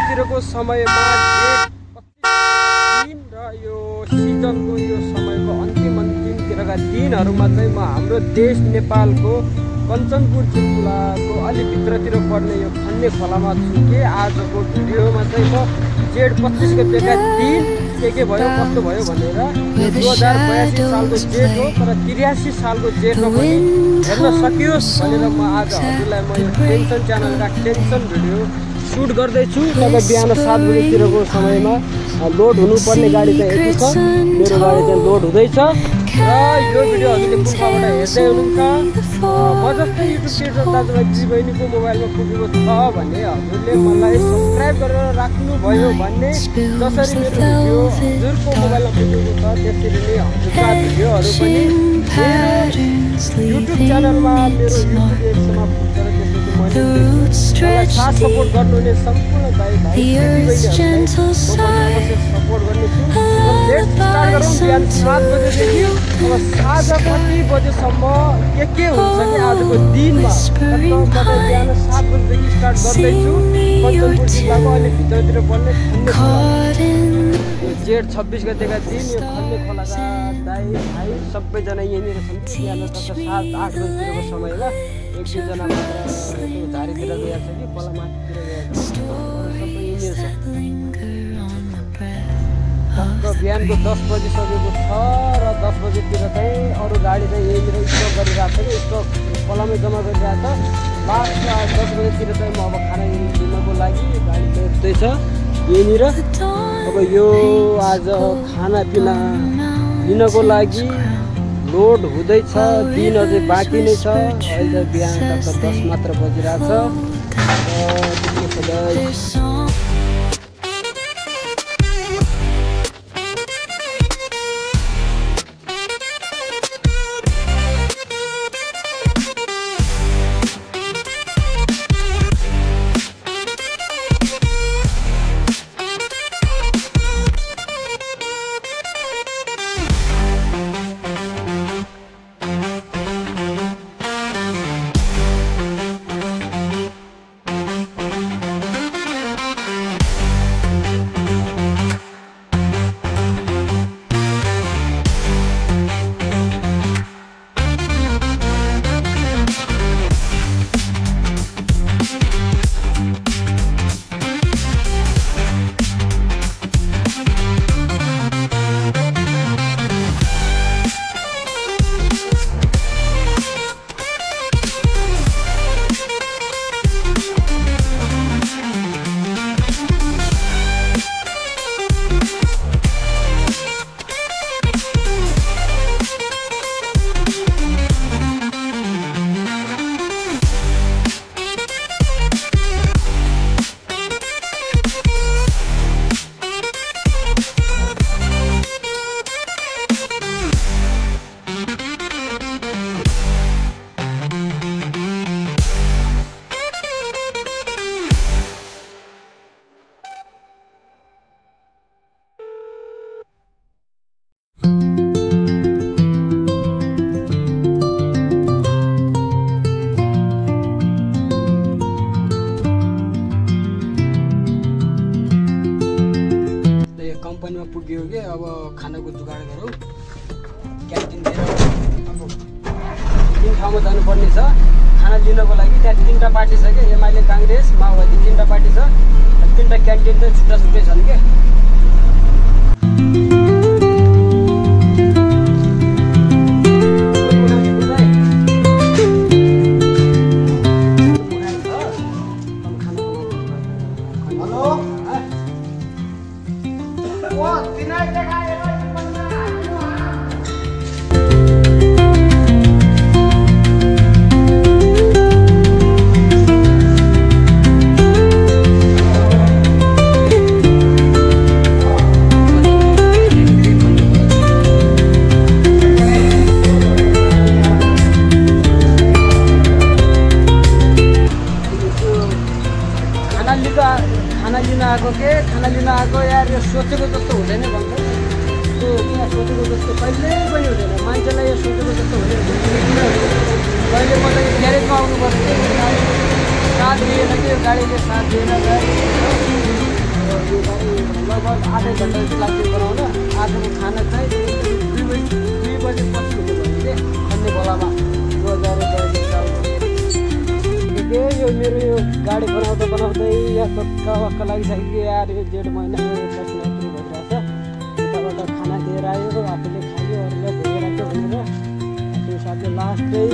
भित्रतिरको समयमा दिन र यो सिजनको यो समयको अन्तिमतिरका दिनहरूमा चाहिँ म हाम्रो देश नेपालको कञ्चनपुर जिल्लाको अलि भित्रतिर पर्ने यो खन्ने खोलामा छु के आजको भिडियोमा चाहिँ म जेठ 25 गतेका दिन के भयो कस्तो भयो भनेर 2082 सालको जेठ हो तर 83 सालको जेठमा पनि हेर्न सकियोस् भनेर म आज हजुरलाई म यो टेन्सन च्यानलका टेन्सन भिडियो सुट गर्दैछु। तब बिहान 7 बजेतिरको समयमा लोड हुनुपर्ने गाडी चाहिँ यति छ, मेरो गाडी चाहिँ लोड हुँदैछ र यो भिडियो हजुरले पुल्पाबाट हेर्दै हुनुहुन्छ। म जस्तै युट्युब क्रिएटर दाजुभाइ दिदीबहिनीको मोबाइलमा पुगेको छ भने हजुरले मलाई सब्सक्राइब गरेर राख्नुभयो भने जसरी मेरो भिडियो हजुरको मोबाइलमा पुगेको छ त्यसरी नै हजुरका भिडियोहरू पनि युट्युब च्यानलमा मेरो युट्युब पेजमा पुग्छ र त्यसपछि मैले साथ सपोर्ट गर्नुहुने सम्पूर्ण दाइ भाइ दिदीबहिनीहरूलाई सपोर्ट गर्नेछु। लेट्स स्टार्ट गरौँ बिहान 7 बजेदेखि अब साँझ 5 बजेसम्म के हुन्छ कि आजको दिनमा बिहान 7 बजेदेखि स्टार्ट गर्दैछु। कञ्चनपुर जिल्लाको अलि भित्रतिर पर्ने खन्ने जेठ 26 गतेका दिन यो खन्ने खोलाका दाइ भाइ सबैजना यहीँनिर छन्। बिहान 7-8 बजीतिरको समयमा 1-2जना मात्र झारीतिर गएको छ कि खोलामाथितिर गएको छ, सबै यहीँनिर छ। बिहानको 10 बजिसकेको छ र 10 बजेतिर चाहिँ अरू गाडी चाहिँ यहीँनिर स्टक गरिरहेको छ कि स्टक खोलामै जम्मा गरिरहेको छ। लास्ट 10 बजेतिर चाहिँ म अब खाना लिनको लागि गाडी चाहिँ यस्तै छ यहीँनिर। अब यो आज खानापिना लिनको लागि लोड हुँदैछ, दिन अझै बाँकी नै छ। अहिले बिहान 10 मात्र बजिरहेको छ। कम्पनीमा पुग्यो कि अब खानाको जुगाड गरौँ। क्यान्टिनतिर अब 3 ठाउँमा जानुपर्ने छ खाना लिनको लागि। त्यहाँ 3टा पार्टी छ कि एमाले काङ्ग्रेस माओवादी 3टा पार्टी छ। 3टा क्यान्टिन चाहिँ छुट्टा छुट्टै छन् कि। खाना लिन आएको यार यो सोचेको जस्तो हुँदैन भन्छ। त्यो यहाँ सोचेको जस्तो कहिल्यै पनि हुँदैन। मान्छेलाई यो सोचेको जस्तो हुँदैन। कहिले मलाई ग्यारेजमा आउनुपर्छ, साथ दिएन कि यो गाडीले साथ दिएन। लगभग आधै घन्टा जस्तो लाग्थ्यो बनाउन। आजको खाना चाहिँ 2 बजे पछि हुनु भने खन्ने खोलामा 2022 यो मेरो यो गाडी बनाउँदै यहाँ वाक्क लागिसक्यो यार। यो जेठ महिनाको पसिना पुरै भइरहेछ। यताबाट खाना दिएर आयो, आफूले खायो, अरूलाई भोगेर राख्यो भनेर त्यो हिसाबले लास्टै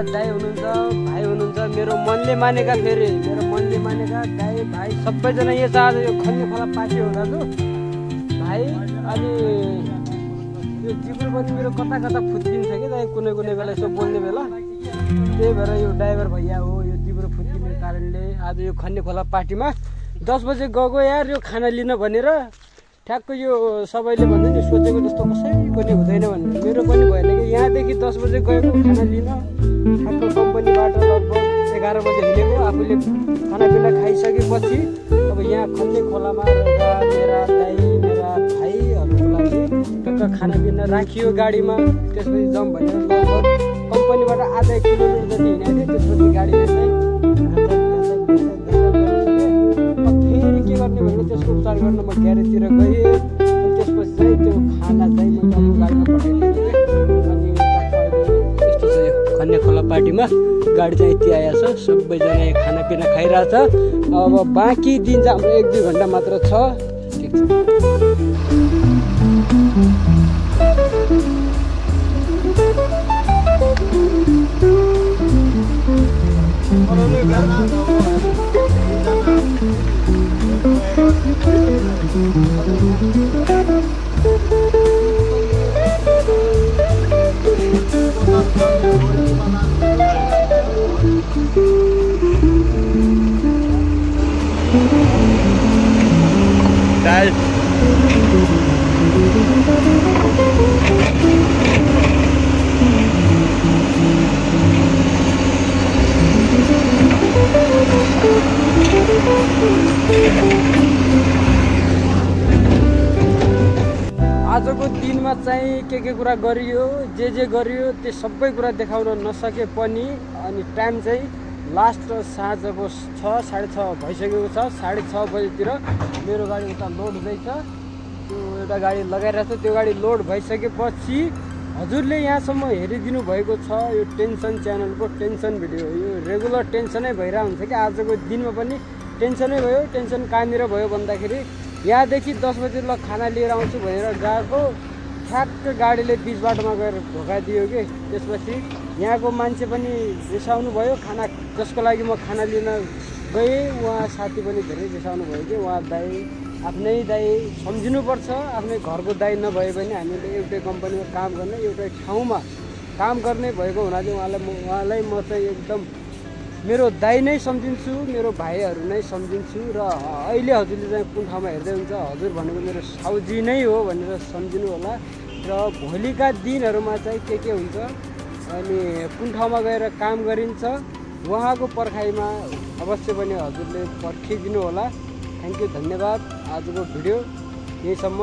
दाइ हुनुहुन्छ, भाइ हुनुहुन्छ, मेरो मनले मानेका, फेरि मेरो मनले मानेका दाइ भाइ सबैजना यो आज यो खन्ने खोला पार्टी हो दाजु भाइ। अनि यो जिब्रो पनि मेरो कता फुत्किन्छ कि दाइ, कुनै बेला यसो बोल्ने बेला। त्यही भएर यो ड्राइभर भैया हो, यो जिब्रो फुत्किने कारणले आज यो खन्ने खोला पार्टीमा 10 बजे गएको यार यो खाना लिन भनेर। ठ्याक्क यो सबैले भन्दा नि सोचेको जस्तो कसै पनि हुँदैन भन्ने मेरो पनि भएन कि। यहाँदेखि 10 बजे गएको खाना लिन, ठ्याक्क कम्पनीबाट लगभग 11 बजे हिँडेको। आफूले खानापिना खाइसकेपछि अब यहाँ खन्ने खोलामा मेरा दाइ मेरा भाइहरूको लागि ठ्याक्क खानापिना राखियो गाडीमा। त्यसपछि जाउँ भनेर लगभग कम्पनीबाट आधा किलोमिटर जति हिँडेको थिएँ। त्यसपछि गाडीले चाहिँ फेरि के गर्ने भनेर त्यसको उपचार गर्न म ग्यारेजतिर गएँ। अनि त्यसपछि चाहिँ त्यो खाना चाहिँ मैले आफ्नो गाडीमा पठाइदिएँ। अनि यस्तो छ यो खन्ने खोला पार्टीमा गाडी चाहिँ यति आएछ। सबैजना खानापिना खाइरहेछ। अब बाँकी दिन चाहिँ हाम्रो 1-2 घन्टा मात्र छ। ठिक छ। आजको दिनमा चाहिँ के कुरा गरियो, जे गरियो त्यो सबै कुरा देखाउन नसके पनि अनि टाइम चाहिँ लास्ट साँझको 6 साढे 6 भइसकेको छ। 6:30 बजेतिर मेरो गाडी उता लोड हुँदैछ। त्यो एउटा गाडी लगाइरहेको छ। त्यो गाडी लोड भइसकेपछि हजुरले यहाँसम्म हेरिदिनु भएको छ। यो टेन्सन च्यानलको टेन्सन भिडियो, यो रेगुलर टेन्सनै भइरहेको हुन्छ कि आजको दिनमा पनि टेन्सनै भयो। टेन्सन कहाँनिर भयो भन्दाखेरि यहाँदेखि 10 बजे ल खाना लिएर आउँछु भनेर गएको, ठ्याक्क गाडीले बिच बाटोमा गएर ढोकाइदियो कि। त्यसपछि यहाँको मान्छे पनि रिसाउनु भयो। खाना जसको लागि म खाना लिन गएँ उहाँ साथी पनि धेरै रिसाउनु भयो कि। उहाँ दाइ आफ्नै दाइ सम्झिनुपर्छ। आफ्नै घरको दाइ नभए पनि हामीले एउटै कम्पनीमा काम गर्ने, एउटै ठाउँमा काम गर्ने भएको हुनाले उहाँलाई म चाहिँ एकदम मेरो दाइ नै सम्झिन्छु, मेरो भाइहरू नै सम्झिन्छु। र अहिले हजुरले चाहिँ कुन ठाउँमा हेर्दै हुन्छ, हजुर भनेको मेरो साउजी नै हो भनेर सम्झिनु होला। र भोलिका दिनहरूमा चाहिँ के हुन्छ अनि कुन ठाउँमा गएर काम गरिन्छ उहाँको पर्खाइमा अवश्य पनि हजुरले पर्खिदिनु होला। थ्याङ्क यू, धन्यवाद। आजको भिडियो यहीसम्म।